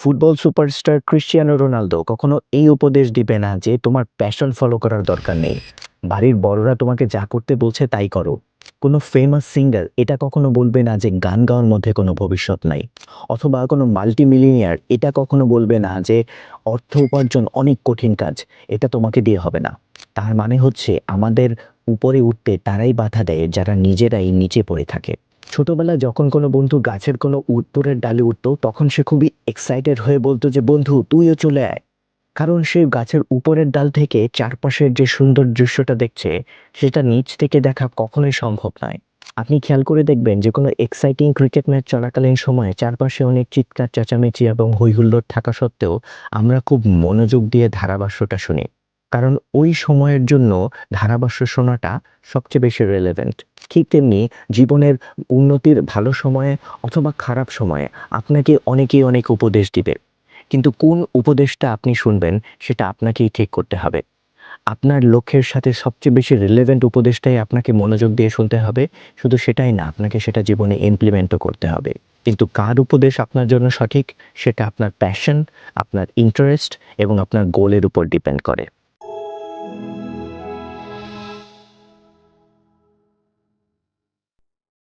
Football superstar Cristiano Ronaldo কখনো এই উপদেশ দিবে না যে তোমার প্যাশন ফলো করার দরকার নেই। বাড়ির বড়রা তোমাকে যা করতে বলছে তাই করো। কোনো ফেমাস সিঙ্গার এটা কখনো বলবে না যে গান গাওয়ার মধ্যে কোনো ভবিষ্যৎ নাই। অথবা কোনো মাল্টিমিলিয়নিয়ার এটা কখনো বলবে না যে অর্থ উপার্জন অনেক কঠিন কাজ, এটা তোমাকে দিয়ে হবে না। তার মানে হচ্ছে আমাদের উপরে উঠতে তারাই বাধা দেয় যারা নিজেরাই নিচে পড়ে থাকে। ছোটবেলায় যখন কোনো বন্ধু গাছের কোনো উপরের ডালে উঠতো তখন সে খুবই এক্সাইটেড হয়ে বলতো যে বন্ধু তুইও চলে আয়। কারণ সে গাছের উপরের ডাল থেকে চারপাশের যে সুন্দর দৃশ্যটা দেখছে সেটা নিচ থেকে দেখা কখনোই সম্ভব নয়। আপনি খেয়াল করে দেখবেন যে কোনো এক্সাইটিং ক্রিকেট ম্যাচ চলাকালীন সময়ে চারপাশে অনেক চিৎকার চেঁচামেচি এবং হই হুল্লোড় থাকা সত্ত্বেও আমরা খুব মনোযোগ দিয়ে ধারাভাষ্যটা শুনি। কারণ ওই সময়ের জন্য ধারাভাষ্য শোনাটা সবচেয়ে বেশি রেলেভেন্ট। ঠিক তেমনি জীবনের উন্নতির ভালো সময়ে অথবা খারাপ সময়ে আপনাকে অনেকেই অনেক উপদেশ দিবে, কিন্তু কোন উপদেশটা আপনি শুনবেন সেটা আপনাকেই ঠিক করতে হবে। আপনার লক্ষ্যের সাথে সবচেয়ে বেশি রিলেভেন্ট উপদেশটাই আপনাকে মনোযোগ দিয়ে শুনতে হবে। শুধু সেটাই না, আপনাকে সেটা জীবনে ইমপ্লিমেন্টও করতে হবে। কিন্তু কার উপদেশ আপনার জন্য সঠিক সেটা আপনার প্যাশন, আপনার ইন্টারেস্ট এবং আপনার গোলের উপর ডিপেন্ড করে।